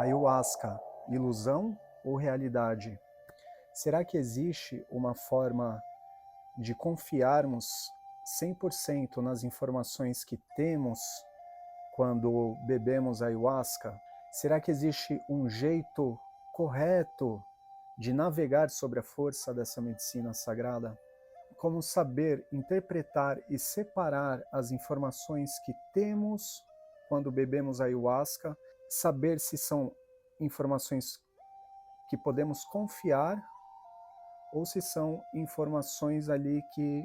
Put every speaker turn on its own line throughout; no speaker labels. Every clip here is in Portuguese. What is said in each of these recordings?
Ayahuasca, ilusão ou realidade? Será que existe uma forma de confiarmos 100% nas informações que temos quando bebemos ayahuasca? Será que existe um jeito correto de navegar sobre a força dessa medicina sagrada? Como saber interpretar e separar as informações que temos quando bebemos ayahuasca, saber se são informações que podemos confiar ou se são informações ali que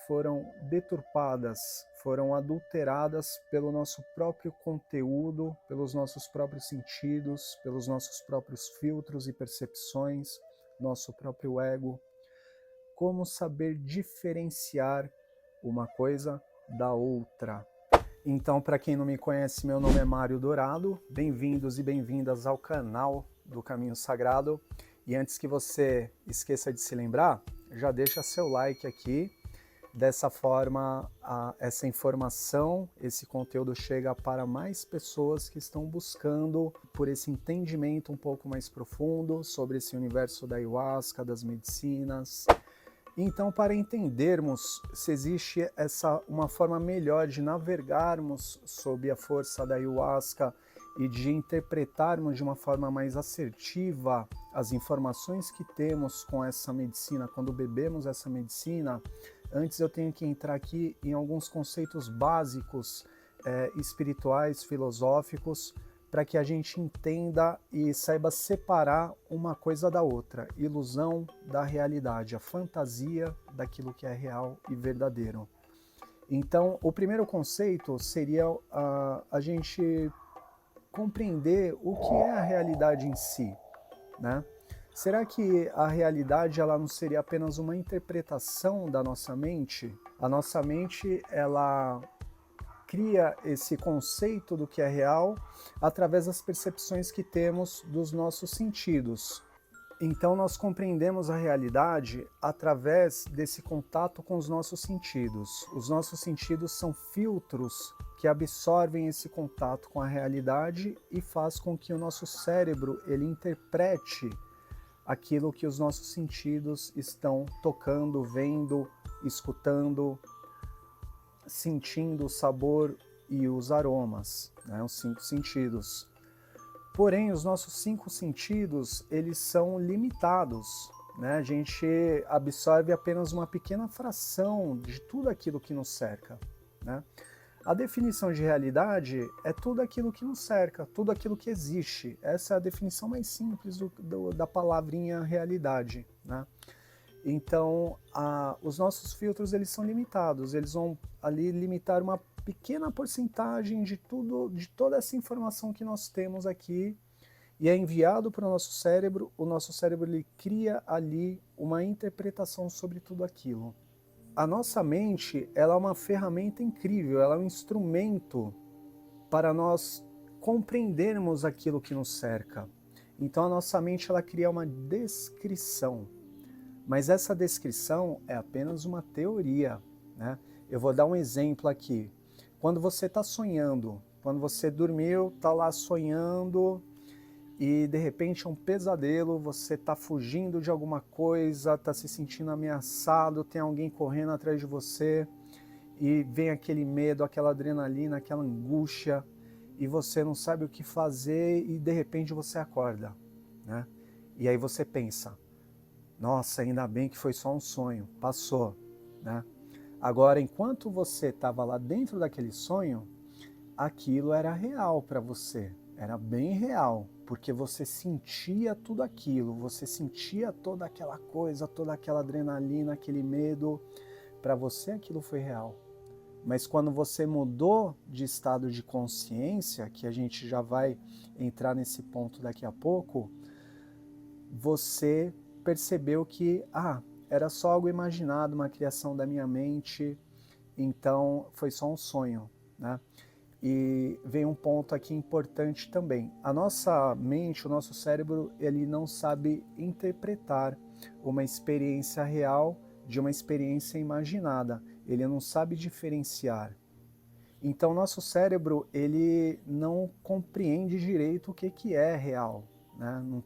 foram deturpadas, foram adulteradas pelo nosso próprio conteúdo, pelos nossos próprios sentidos, pelos nossos próprios filtros e percepções, nosso próprio ego. Como saber diferenciar uma coisa da outra? Então, para quem não me conhece, meu nome é Mário Dourado. Bem-vindos e bem-vindas ao canal do Caminho Sagrado. E antes que você esqueça de se lembrar, já deixa seu like aqui. Dessa forma, essa informação, esse conteúdo chega para mais pessoas que estão buscando por esse entendimento um pouco mais profundo sobre esse universo da ayahuasca, das medicinas. Então, para entendermos se existe uma forma melhor de navegarmos sob a força da ayahuasca e de interpretarmos de uma forma mais assertiva as informações que temos com essa medicina, quando bebemos essa medicina, antes eu tenho que entrar aqui em alguns conceitos básicos espirituais, filosóficos, para que a gente entenda e saiba separar uma coisa da outra, ilusão da realidade, a fantasia daquilo que é real e verdadeiro. Então, o primeiro conceito seria a gente compreender o que é a realidade em si, né? Será que a realidade ela não seria apenas uma interpretação da nossa mente? A nossa mente, ela cria esse conceito do que é real através das percepções que temos dos nossos sentidos. Então nós compreendemos a realidade através desse contato com os nossos sentidos. Os nossos sentidos são filtros que absorvem esse contato com a realidade e faz com que o nosso cérebro ele interprete aquilo que os nossos sentidos estão tocando, vendo, escutando, sentindo o sabor e os aromas, né, os 5 sentidos. Porém, os nossos 5 sentidos, eles são limitados, né? A gente absorve apenas uma pequena fração de tudo aquilo que nos cerca, né? A definição de realidade é tudo aquilo que nos cerca, tudo aquilo que existe. Essa é a definição mais simples da palavrinha realidade, né? Então, os nossos filtros eles são limitados, eles vão ali limitar uma pequena porcentagem de toda essa informação que nós temos aqui e é enviado para o nosso cérebro ele cria ali uma interpretação sobre tudo aquilo. A nossa mente ela é uma ferramenta incrível, ela é um instrumento para nós compreendermos aquilo que nos cerca. Então a nossa mente ela cria uma descrição. Mas essa descrição é apenas uma teoria, né? Eu vou dar um exemplo aqui. Quando você está sonhando, quando você dormiu, está lá sonhando e de repente é um pesadelo, você está fugindo de alguma coisa, está se sentindo ameaçado, tem alguém correndo atrás de você e vem aquele medo, aquela adrenalina, aquela angústia e você não sabe o que fazer e de repente você acorda, né? E aí você pensa, nossa, ainda bem que foi só um sonho, passou, né? Agora, enquanto você estava lá dentro daquele sonho, aquilo era real para você, era bem real, porque você sentia tudo aquilo, você sentia toda aquela coisa, toda aquela adrenalina, aquele medo, para você aquilo foi real. Mas quando você mudou de estado de consciência, que a gente já vai entrar nesse ponto daqui a pouco, você percebeu que era só algo imaginado, uma criação da minha mente, então foi só um sonho, né? E vem um ponto aqui importante também. A nossa mente, o nosso cérebro, ele não sabe interpretar uma experiência real de uma experiência imaginada. Ele não sabe diferenciar. Então, nosso cérebro, ele não compreende direito o que é real, né? Não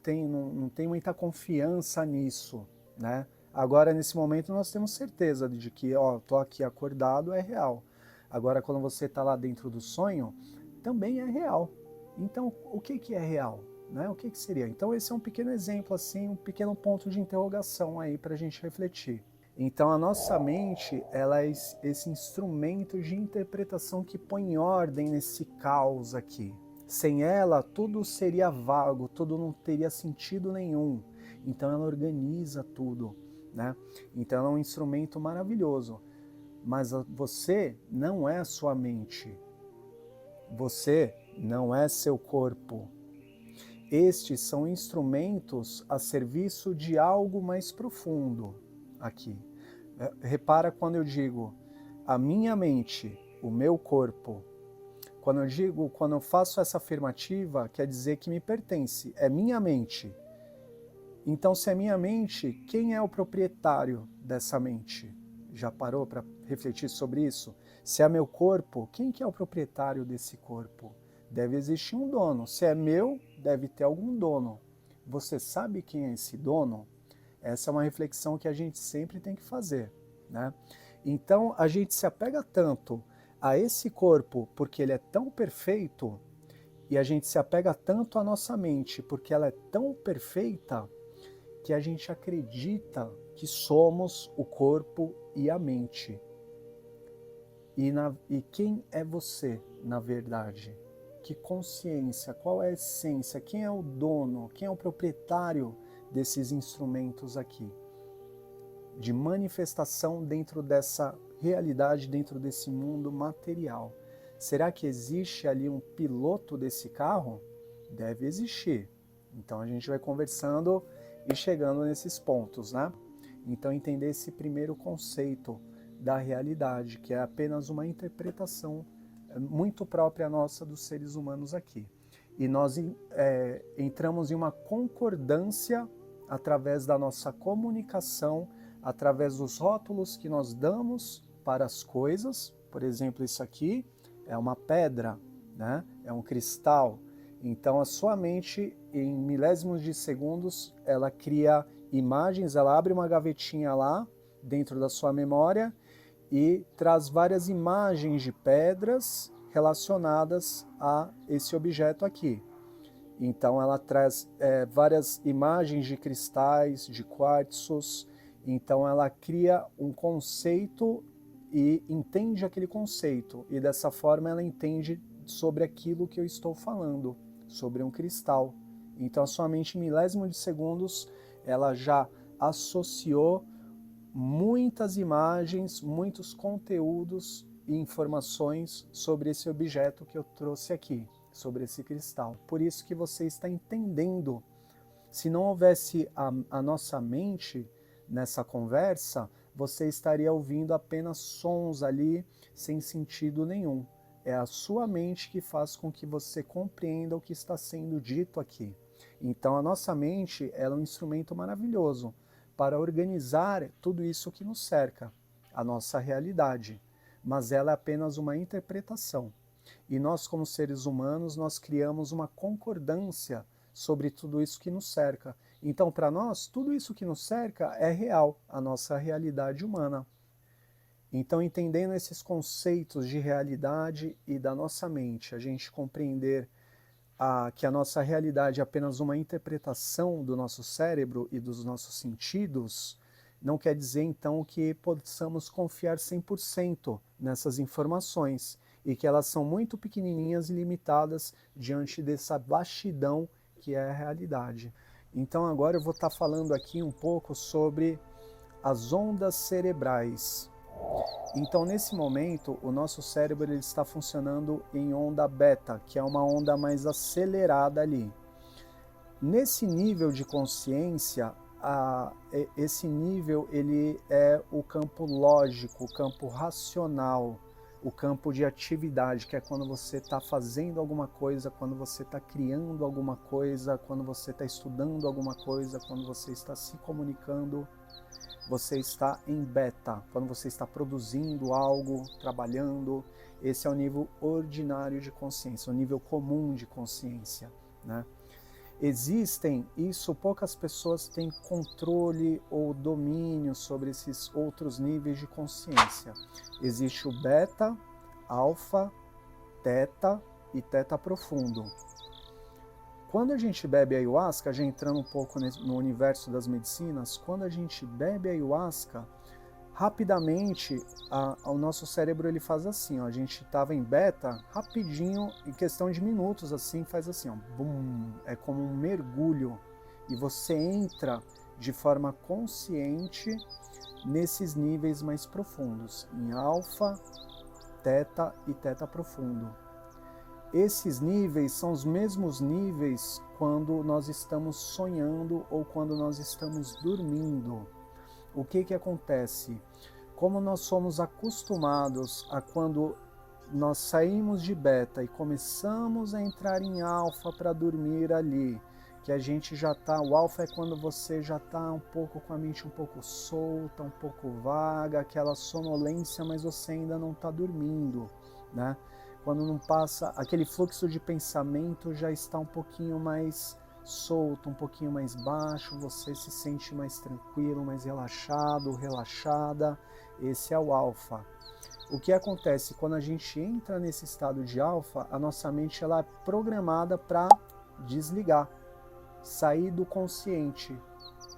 tem muita confiança nisso, né? Agora, nesse momento, nós temos certeza de que, ó, tô aqui acordado, é real. Agora, quando você está lá dentro do sonho, também é real. Então, o que é real? Né? O que seria? Então, esse é um pequeno exemplo, assim, um pequeno ponto de interrogação aí para a gente refletir. Então, a nossa mente, ela é esse instrumento de interpretação que põe ordem nesse caos aqui. Sem ela, tudo seria vago, tudo não teria sentido nenhum. Então, ela organiza tudo, né? Então, ela é um instrumento maravilhoso. Mas você não é a sua mente. Você não é seu corpo. Estes são instrumentos a serviço de algo mais profundo aqui. Repara quando eu digo a minha mente, o meu corpo. Quando eu faço essa afirmativa, quer dizer que me pertence, é minha mente. Então, se é minha mente, quem é o proprietário dessa mente? Já parou para refletir sobre isso? Se é meu corpo, quem que é o proprietário desse corpo? Deve existir um dono. Se é meu, deve ter algum dono. Você sabe quem é esse dono? Essa é uma reflexão que a gente sempre tem que fazer, né? Então, a gente se apega tanto a esse corpo porque ele é tão perfeito, e a gente se apega tanto à nossa mente porque ela é tão perfeita, que a gente acredita que somos o corpo e a mente. E quem é você, na verdade? Que consciência, qual é a essência, quem é o dono, quem é o proprietário desses instrumentos aqui? De manifestação dentro dessa realidade, dentro desse mundo material. Será que existe ali um piloto desse carro? Deve existir. Então a gente vai conversando e chegando nesses pontos, né? Então entender esse primeiro conceito da realidade, que é apenas uma interpretação muito própria nossa dos seres humanos aqui. E nós entramos em uma concordância através da nossa comunicação, através dos rótulos que nós damos para as coisas. Por exemplo, isso aqui é uma pedra, né? É um cristal. Então a sua mente, em milésimos de segundos, ela cria imagens, ela abre uma gavetinha lá dentro da sua memória e traz várias imagens de pedras relacionadas a esse objeto aqui. Então ela traz várias imagens de cristais, de quartzos. Então ela cria um conceito e entende aquele conceito. E dessa forma ela entende sobre aquilo que eu estou falando, sobre um cristal. Então a sua mente, em milésimo de segundos, ela já associou muitas imagens, muitos conteúdos e informações sobre esse objeto que eu trouxe aqui, sobre esse cristal. Por isso que você está entendendo. Se não houvesse a nossa mente nessa conversa, você estaria ouvindo apenas sons ali sem sentido nenhum. É a sua mente que faz com que você compreenda o que está sendo dito aqui. Então a nossa mente ela é um instrumento maravilhoso para organizar tudo isso que nos cerca, a nossa realidade. Mas ela é apenas uma interpretação. E nós, como seres humanos, nós criamos uma concordância sobre tudo isso que nos cerca. Então, para nós, tudo isso que nos cerca é real, a nossa realidade humana. Então, entendendo esses conceitos de realidade e da nossa mente, a gente compreender que a nossa realidade é apenas uma interpretação do nosso cérebro e dos nossos sentidos, não quer dizer então que possamos confiar 100% nessas informações e que elas são muito pequenininhas e limitadas diante dessa vastidão que é a realidade. Então agora eu vou estar falando aqui um pouco sobre as ondas cerebrais. Então, nesse momento, o nosso cérebro ele está funcionando em onda beta, que é uma onda mais acelerada ali. Nesse nível de consciência, esse nível ele é o campo lógico, o campo racional, o campo de atividade, que é quando você está fazendo alguma coisa, quando você está criando alguma coisa, quando você está estudando alguma coisa, quando você está se comunicando Você está em beta, quando você está produzindo algo, trabalhando. Esse é o nível ordinário de consciência, o nível comum de consciência, né? Existem, isso poucas pessoas têm controle ou domínio sobre esses outros níveis de consciência. Existe o beta, alfa, teta e teta profundo. Quando a gente bebe ayahuasca, já entrando um pouco no universo das medicinas, quando a gente bebe ayahuasca, rapidamente o nosso cérebro ele faz assim, ó, a gente estava em beta, rapidinho, em questão de minutos, assim, faz assim, ó, bum, é como um mergulho, e você entra de forma consciente nesses níveis mais profundos, em alfa, teta e teta profundo. Esses níveis são os mesmos níveis quando nós estamos sonhando ou quando nós estamos dormindo. O que acontece? Como nós somos acostumados a quando nós saímos de beta e começamos a entrar em alfa para dormir ali, que a gente já está, o alfa é quando você já está um pouco com a mente um pouco solta, um pouco vaga, aquela sonolência, mas você ainda não está dormindo, né? Quando não passa, aquele fluxo de pensamento já está um pouquinho mais solto, um pouquinho mais baixo, você se sente mais tranquilo, mais relaxado, relaxada. Esse é o alfa. O que acontece quando a gente entra nesse estado de alfa, a nossa mente ela é programada para desligar, sair do consciente.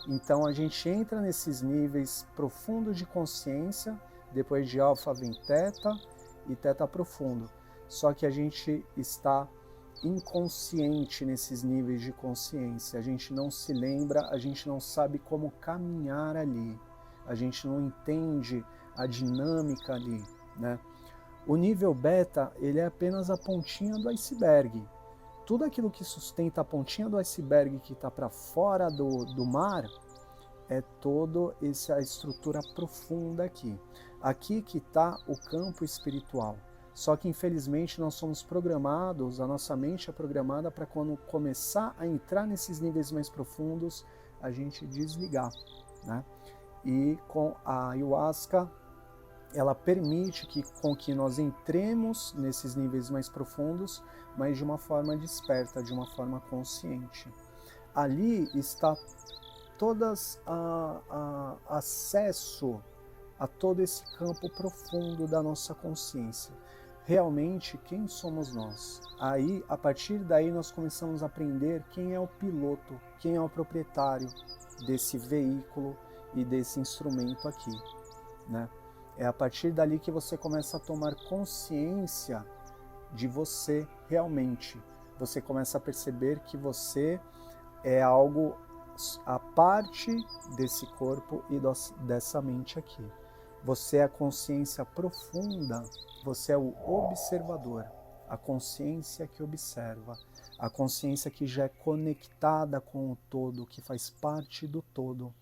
Então a gente entra nesses níveis profundos de consciência, depois de alfa vem teta e teta profundo. Só que a gente está inconsciente nesses níveis de consciência. A gente não se lembra, a gente não sabe como caminhar ali. A gente não entende a dinâmica ali, né? O nível beta, ele é apenas a pontinha do iceberg. Tudo aquilo que sustenta a pontinha do iceberg que está para fora do mar é toda essa estrutura profunda aqui. Aqui que está o campo espiritual. Só que infelizmente nós somos programados, a nossa mente é programada para quando começar a entrar nesses níveis mais profundos, a gente desligar, né? E com a ayahuasca, ela permite com que nós entremos nesses níveis mais profundos, mas de uma forma desperta, de uma forma consciente. Ali está todas acesso a todo esse campo profundo da nossa consciência. Realmente, quem somos nós? Aí, a partir daí, nós começamos a aprender quem é o piloto, quem é o proprietário desse veículo e desse instrumento aqui, né? É a partir dali que você começa a tomar consciência de você realmente. Você começa a perceber que você é algo a parte desse corpo e dessa mente aqui. Você é a consciência profunda, você é o observador, a consciência que observa, a consciência que já é conectada com o todo, que faz parte do todo.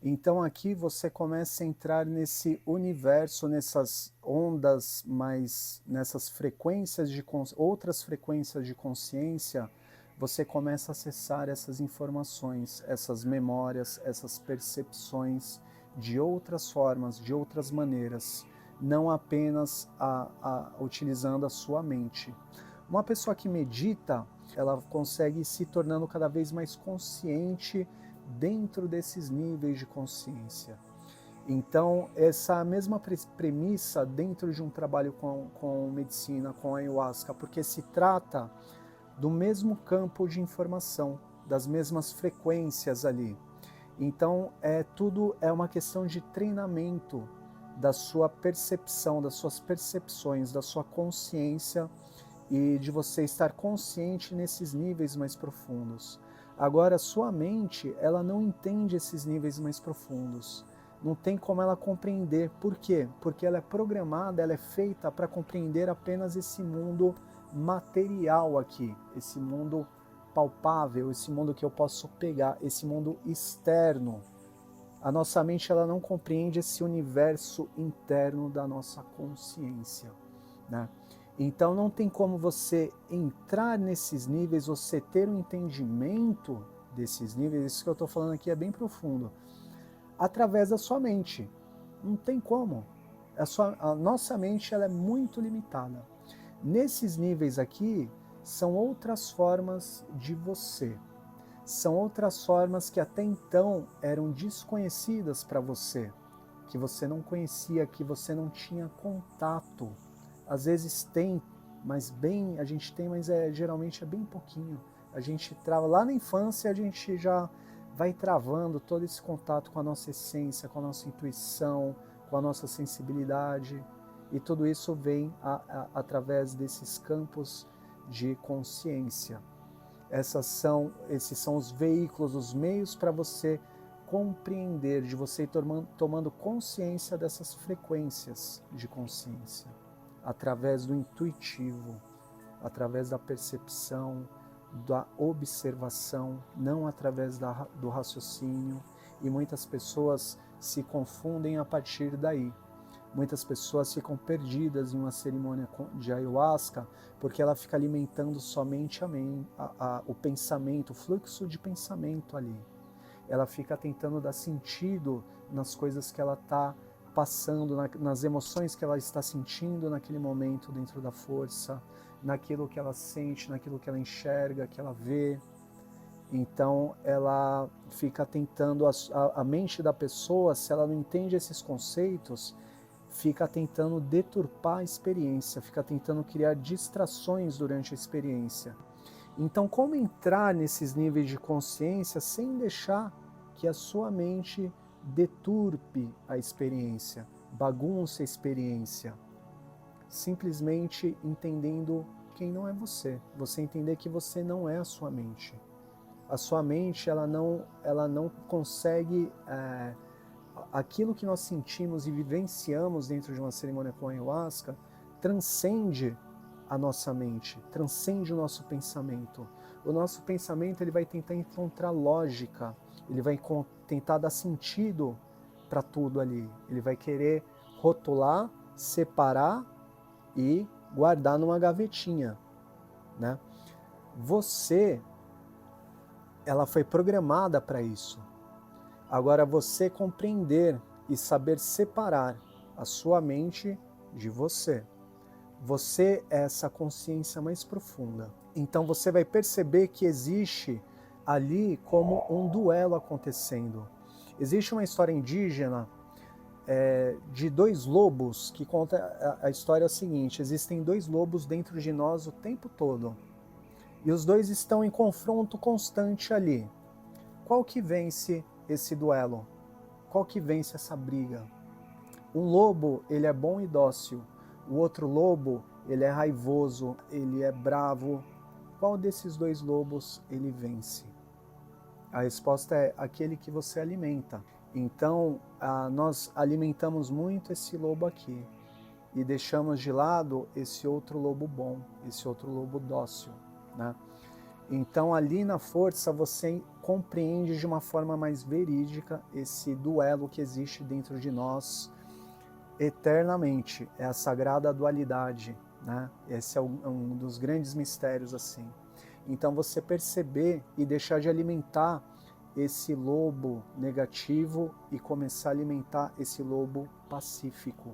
Então aqui você começa a entrar nesse universo, nessas ondas, nessas frequências outras frequências de consciência, você começa a acessar essas informações, essas memórias, essas percepções de outras formas, de outras maneiras, não apenas utilizando a sua mente. Uma pessoa que medita, ela consegue ir se tornando cada vez mais consciente dentro desses níveis de consciência. Então, essa mesma premissa dentro de um trabalho com medicina, com ayahuasca, porque se trata do mesmo campo de informação, das mesmas frequências ali. Então, tudo é uma questão de treinamento da sua percepção, das suas percepções, da sua consciência e de você estar consciente nesses níveis mais profundos. Agora, sua mente, ela não entende esses níveis mais profundos. Não tem como ela compreender. Por quê? Porque ela é programada, ela é feita para compreender apenas esse mundo material aqui, esse mundo palpável, esse mundo que eu posso pegar, esse mundo externo. A nossa mente ela não compreende esse universo interno da nossa consciência, né? Então não tem como você entrar nesses níveis, você ter um entendimento desses níveis. Isso que eu estou falando aqui é bem profundo. através da sua mente. Não tem como. A nossa mente ela é muito limitada. Nesses níveis aqui, são outras formas de você. São outras formas que até então eram desconhecidas para você, que você não conhecia, que você não tinha contato. Às vezes tem, mas a gente tem, mas geralmente é bem pouquinho. A gente trava lá na infância, a gente já vai travando todo esse contato com a nossa essência, com a nossa intuição, com a nossa sensibilidade, e tudo isso vem através desses campos de consciência. Esses são os veículos, os meios para você compreender, de você ir tomando consciência dessas frequências de consciência, através do intuitivo, através da percepção, da observação, não através do raciocínio, e muitas pessoas se confundem a partir daí. Muitas pessoas ficam perdidas em uma cerimônia de ayahuasca porque ela fica alimentando somente o pensamento, o fluxo de pensamento ali. Ela fica tentando dar sentido nas coisas que ela está passando, nas emoções que ela está sentindo naquele momento dentro da força, naquilo que ela sente, naquilo que ela enxerga, que ela vê. Então ela fica tentando, a mente da pessoa, se ela não entende esses conceitos, fica tentando deturpar a experiência, fica tentando criar distrações durante a experiência. Então, como entrar nesses níveis de consciência sem deixar que a sua mente deturpe a experiência, bagunce a experiência? Simplesmente entendendo quem não é você. Você entender que você não é a sua mente. A sua mente, ela não consegue... aquilo que nós sentimos e vivenciamos dentro de uma cerimônia com ayahuasca transcende a nossa mente, transcende o nosso pensamento. O nosso pensamento ele vai tentar encontrar lógica, ele vai tentar dar sentido para tudo ali. Ele vai querer rotular, separar e guardar numa gavetinha, né? Ela foi programada para isso. Agora, você compreender e saber separar a sua mente de você. Você é essa consciência mais profunda. Então você vai perceber que existe ali como um duelo acontecendo. Existe uma história indígena de dois lobos que conta a história seguinte: existem dois lobos dentro de nós o tempo todo. E os dois estão em confronto constante ali. Qual que vence esse duelo? Qual que vence essa briga? Um lobo, ele é bom e dócil. O outro lobo, ele é raivoso, ele é bravo. Qual desses dois lobos ele vence? A resposta é aquele que você alimenta. Então, nós alimentamos muito esse lobo aqui e deixamos de lado esse outro lobo bom, esse outro lobo dócil, né? Então, ali na força, você compreende de uma forma mais verídica esse duelo que existe dentro de nós eternamente. É a sagrada dualidade, né? Esse é um dos grandes mistérios, assim. Então, você perceber e deixar de alimentar esse lobo negativo e começar a alimentar esse lobo pacífico.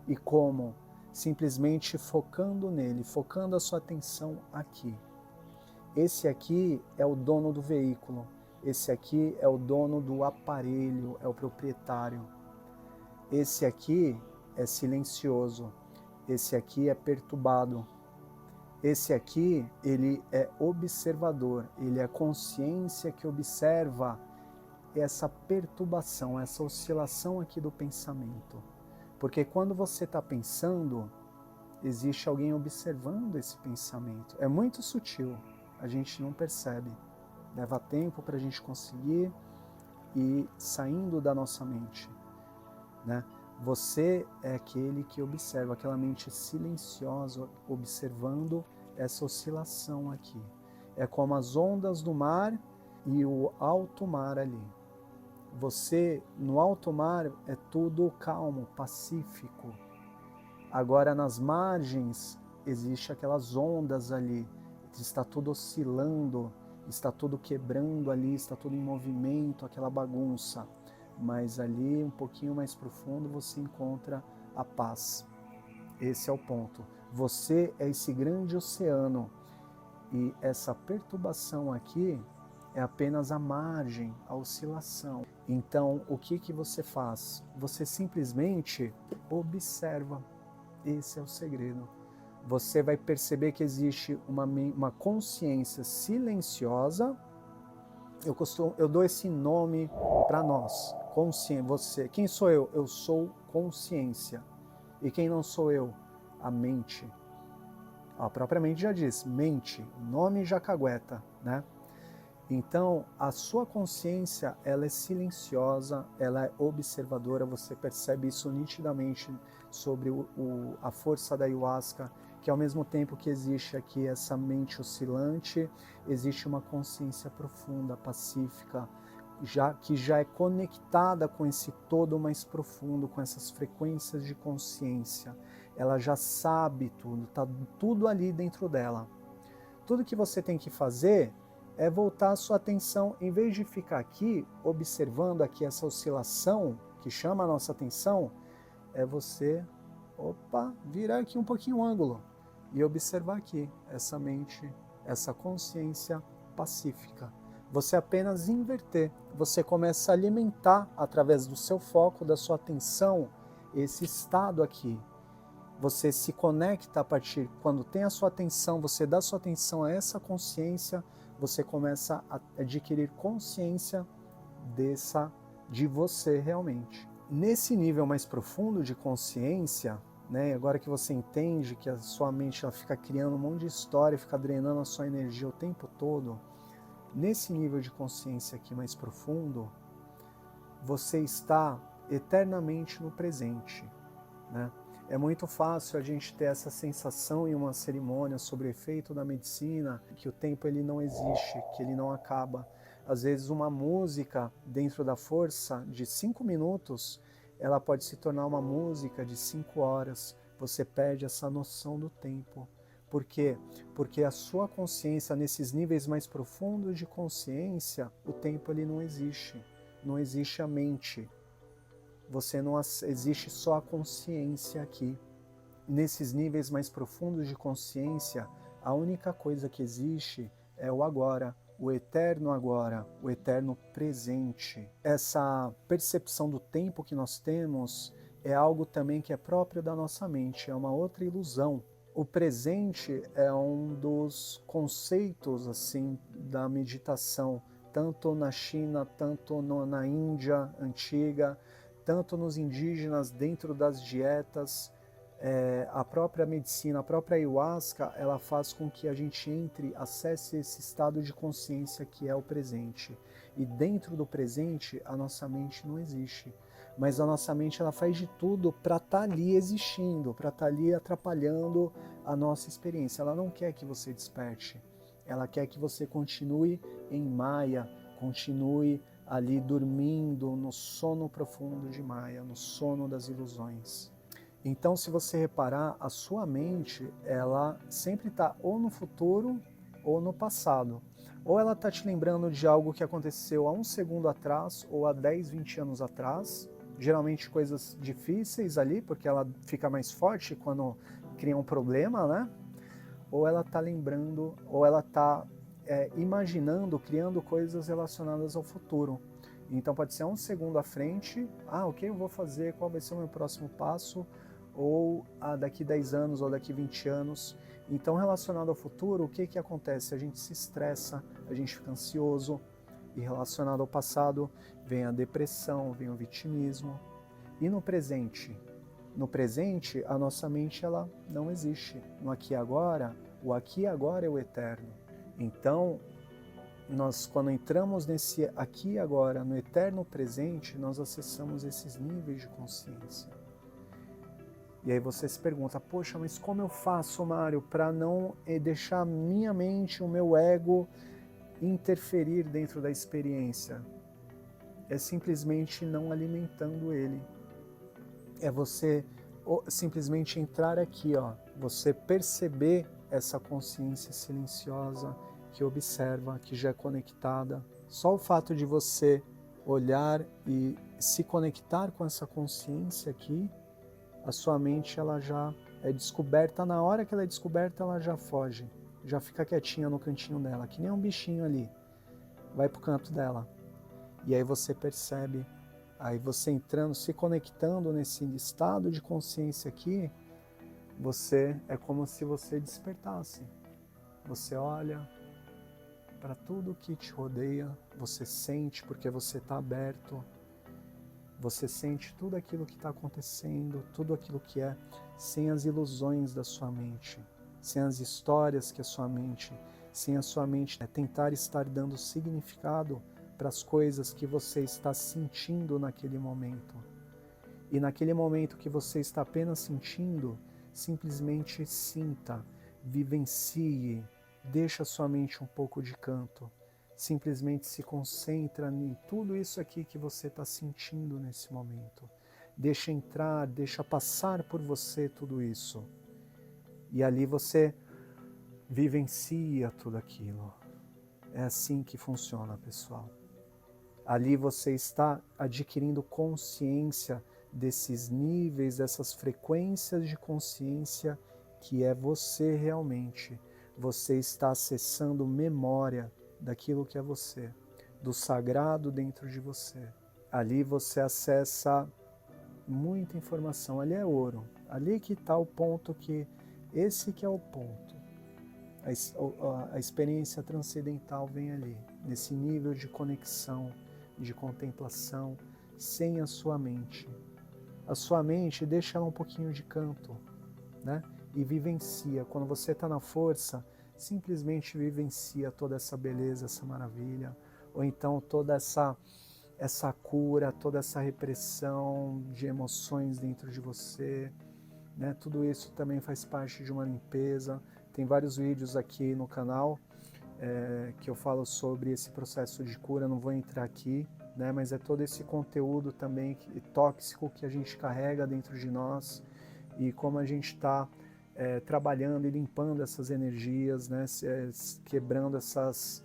E como? Simplesmente focando nele, focando a sua atenção aqui. Esse aqui é o dono do veículo, esse aqui é o dono do aparelho, é o proprietário. Esse aqui é silencioso, esse aqui é perturbado. Esse aqui, ele é observador, ele é a consciência que observa essa perturbação, essa oscilação aqui do pensamento. Porque quando você está pensando, existe alguém observando esse pensamento. É muito sutil. A gente não percebe. Leva tempo para a gente conseguir ir saindo da nossa mente, né? Você é aquele que observa, aquela mente silenciosa, observando essa oscilação aqui. É como as ondas do mar e o alto mar ali. Você, no alto mar, é tudo calmo, pacífico. Agora, nas margens, existe aquelas ondas ali. Está tudo oscilando, está tudo quebrando ali, está tudo em movimento, aquela bagunça. mas ali um pouquinho mais profundo você encontra a paz. Esse é o ponto. Você é esse grande oceano e essa perturbação aqui é apenas a margem, a oscilação. Então, o que você faz? Você simplesmente observa. Esse é o segredo. Você vai perceber que existe uma consciência silenciosa. Eu dou esse nome para nós. Você. Quem sou eu? Eu sou consciência. E quem não sou eu? A mente. A própria mente já diz, mente, nome já cagueta, né? Então, a sua consciência, ela é silenciosa, ela é observadora, você percebe isso nitidamente sobre a força da ayahuasca, que ao mesmo tempo que existe aqui essa mente oscilante, existe uma consciência profunda, pacífica, que já é conectada com esse todo mais profundo, com essas frequências de consciência. Ela já sabe tudo, está tudo ali dentro dela. Tudo que você tem que fazer é voltar a sua atenção, em vez de ficar aqui, observando aqui essa oscilação, que chama a nossa atenção, é você, virar aqui um pouquinho o ângulo e observar aqui essa mente, essa consciência pacífica. Você apenas inverter, você começa a alimentar, através do seu foco, da sua atenção, esse estado aqui. Você se conecta a partir, quando tem a sua atenção, você dá sua atenção a essa consciência, você começa a adquirir consciência de você realmente. Nesse nível mais profundo de consciência, né, agora que você entende que a sua mente ela fica criando um monte de história, fica drenando a sua energia o tempo todo, nesse nível de consciência aqui mais profundo, você está eternamente no presente, né? É muito fácil a gente ter essa sensação em uma cerimônia sobre o efeito da medicina, que o tempo ele não existe, que ele não acaba. Às vezes uma música dentro da força de 5 minutos, ela pode se tornar uma música de 5 horas. Você perde essa noção do tempo. Por quê? Porque a sua consciência, nesses níveis mais profundos de consciência, o tempo ele não existe. Não existe a mente. Existe só a consciência aqui. Nesses níveis mais profundos de consciência, a única coisa que existe é o agora, o eterno presente. Essa percepção do tempo que nós temos é algo também que é próprio da nossa mente, é uma outra ilusão. O presente é um dos conceitos assim da meditação, tanto na China, tanto na Índia antiga, tanto nos indígenas, dentro das dietas. A própria medicina, a própria ayahuasca, ela faz com que a gente acesse esse estado de consciência que é o presente. E dentro do presente, a nossa mente não existe. Mas a nossa mente ela faz de tudo para estar ali existindo, para estar ali atrapalhando a nossa experiência. Ela não quer que você desperte. Ela quer que você continue em Maya, continue ali dormindo no sono profundo de Maya, no sono das ilusões. Então, se você reparar, a sua mente, ela sempre está ou no futuro ou no passado. Ou ela está te lembrando de algo que aconteceu há um segundo atrás ou há 10, 20 anos atrás. Geralmente coisas difíceis ali, porque ela fica mais forte quando cria um problema, né? Ou ela está lembrando, ou ela está imaginando, criando coisas relacionadas ao futuro. Então pode ser um segundo à frente, o que eu vou fazer, qual vai ser o meu próximo passo, ou daqui 10 anos ou daqui 20 anos. Então relacionado ao futuro, o que acontece? A gente se estressa, a gente fica ansioso, e relacionado ao passado, vem a depressão, vem o vitimismo. E no presente? No presente, a nossa mente ela não existe. No aqui e agora, o aqui e agora é o eterno. Então, nós quando entramos nesse aqui e agora, no eterno presente, nós acessamos esses níveis de consciência. E aí você se pergunta, poxa, mas como eu faço, Mário, para não deixar a minha mente, o meu ego, interferir dentro da experiência? É simplesmente não alimentando ele. É você simplesmente entrar aqui, você perceber essa consciência silenciosa que observa, que já é conectada. Só o fato de você olhar e se conectar com essa consciência aqui, a sua mente ela já é descoberta. Na hora que ela é descoberta, ela já foge, já fica quietinha no cantinho dela, que nem um bichinho ali, vai pro canto dela. E aí você percebe, aí você entrando, se conectando nesse estado de consciência aqui, você é como se você despertasse. Você olha para tudo que te rodeia, você sente porque você está aberto, você sente tudo aquilo que está acontecendo, tudo aquilo que é, sem as ilusões da sua mente, sem as histórias que a sua mente, sem a sua mente tentar estar dando significado para as coisas que você está sentindo naquele momento. E naquele momento que você está apenas sentindo, simplesmente sinta, vivencie, deixa a sua mente um pouco de canto. Simplesmente se concentra em tudo isso aqui que você está sentindo nesse momento. Deixa entrar, deixa passar por você tudo isso. E ali você vivencia tudo aquilo. É assim que funciona, pessoal. Ali você está adquirindo consciência desses níveis, dessas frequências de consciência que é você realmente. Você está acessando memória daquilo que é você, do sagrado dentro de você. Ali você acessa muita informação, ali é ouro. Ali que está o ponto que, esse que é o ponto. A experiência transcendental vem ali, nesse nível de conexão, de contemplação, sem a sua mente. A sua mente deixa ela um pouquinho de canto, né? E vivencia. Quando você está na força, simplesmente vivencia toda essa beleza, essa maravilha, ou então toda essa cura, toda essa repressão de emoções dentro de você, né? Tudo isso também faz parte de uma limpeza. Tem vários vídeos aqui no canal que eu falo sobre esse processo de cura, não vou entrar aqui, né? Mas é todo esse conteúdo também tóxico que a gente carrega dentro de nós e como a gente está trabalhando e limpando essas energias, né? Quebrando esses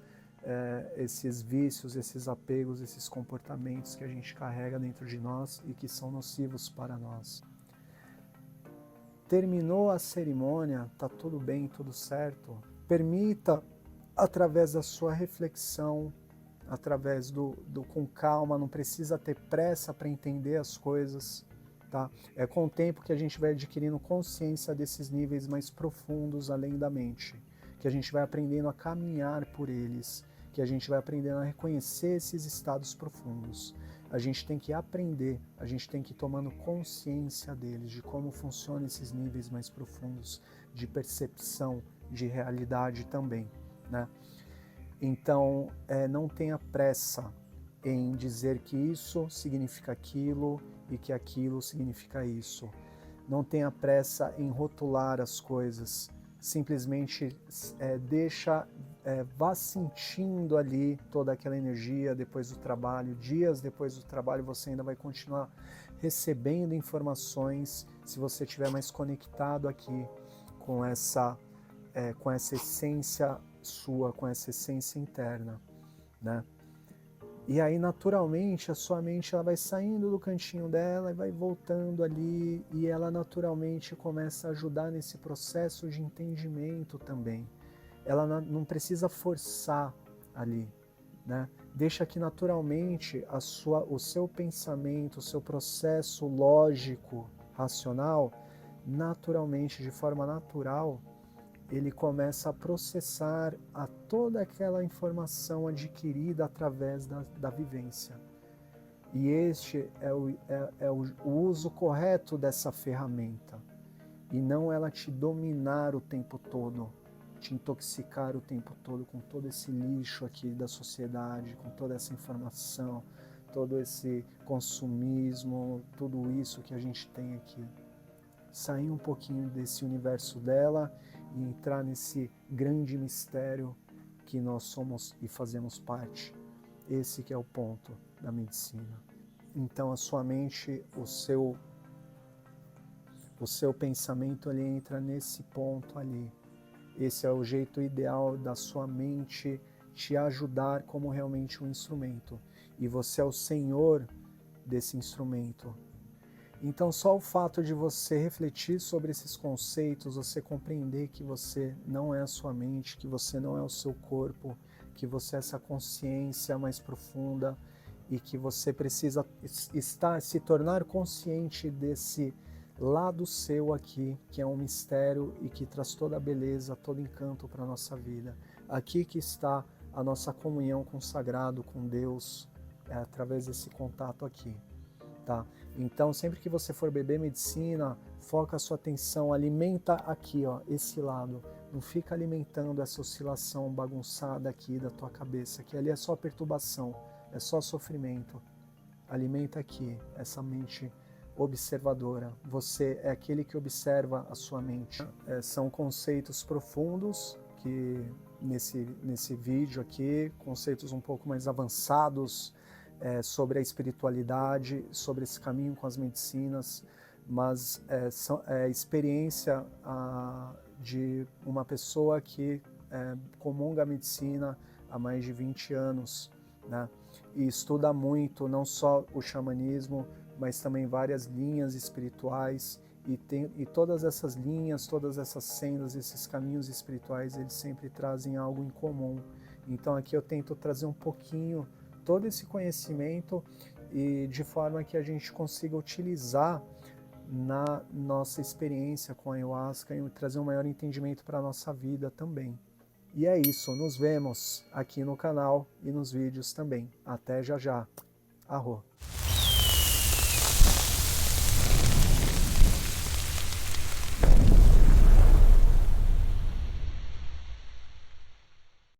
vícios, esses apegos, esses comportamentos que a gente carrega dentro de nós e que são nocivos para nós. Terminou a cerimônia, tá tudo bem, tudo certo. Permita, através da sua reflexão, através com calma, não precisa ter pressa para entender as coisas, tá? É com o tempo que a gente vai adquirindo consciência desses níveis mais profundos além da mente, que a gente vai aprendendo a caminhar por eles, que a gente vai aprendendo a reconhecer esses estados profundos. A gente tem que aprender, a gente tem que ir tomando consciência deles, de como funcionam esses níveis mais profundos de percepção, de realidade também, né? Então, não tenha pressa em dizer que isso significa aquilo e que aquilo significa isso. Não tenha pressa em rotular as coisas. Simplesmente vá sentindo ali toda aquela energia depois do trabalho. Dias depois do trabalho você ainda vai continuar recebendo informações se você estiver mais conectado aqui com essa essência sua, com essa essência interna, né? E aí, naturalmente, a sua mente ela vai saindo do cantinho dela e vai voltando ali, e ela naturalmente começa a ajudar nesse processo de entendimento também. Ela não precisa forçar ali, né? Deixa que naturalmente o seu pensamento, o seu processo lógico, racional, naturalmente, de forma natural, ele começa a processar toda aquela informação adquirida através da vivência. E este é o uso correto dessa ferramenta, e não ela te dominar o tempo todo, te intoxicar o tempo todo com todo esse lixo aqui da sociedade, com toda essa informação, todo esse consumismo, tudo isso que a gente tem aqui. Sair um pouquinho desse universo dela e entrar nesse grande mistério que nós somos e fazemos parte. Esse que é o ponto da medicina. Então a sua mente, o seu pensamento ele entra nesse ponto ali. Esse é o jeito ideal da sua mente te ajudar como realmente um instrumento. E você é o senhor desse instrumento. Então só o fato de você refletir sobre esses conceitos, você compreender que você não é a sua mente, que você não é o seu corpo, que você é essa consciência mais profunda e que você precisa se tornar consciente desse lado seu aqui, que é um mistério e que traz toda a beleza, todo encanto para a nossa vida. Aqui que está a nossa comunhão com o sagrado, com Deus, através desse contato aqui. Tá? Então, sempre que você for beber medicina, foca a sua atenção, alimenta aqui, ó, esse lado. Não fica alimentando essa oscilação bagunçada aqui da tua cabeça, que ali é só perturbação, é só sofrimento. Alimenta aqui essa mente observadora. Você é aquele que observa a sua mente. São conceitos profundos que nesse vídeo aqui, conceitos um pouco mais avançados, sobre a espiritualidade, sobre esse caminho com as medicinas, mas é experiência de uma pessoa que comunga a medicina há mais de 20 anos, né? E estuda muito, não só o xamanismo, mas também várias linhas espirituais, e todas essas linhas, todas essas sendas, esses caminhos espirituais, eles sempre trazem algo em comum. Então aqui eu tento trazer um pouquinho todo esse conhecimento e de forma que a gente consiga utilizar na nossa experiência com a ayahuasca e trazer um maior entendimento para a nossa vida também. E é isso, nos vemos aqui no canal e nos vídeos também. Até já já. Arro.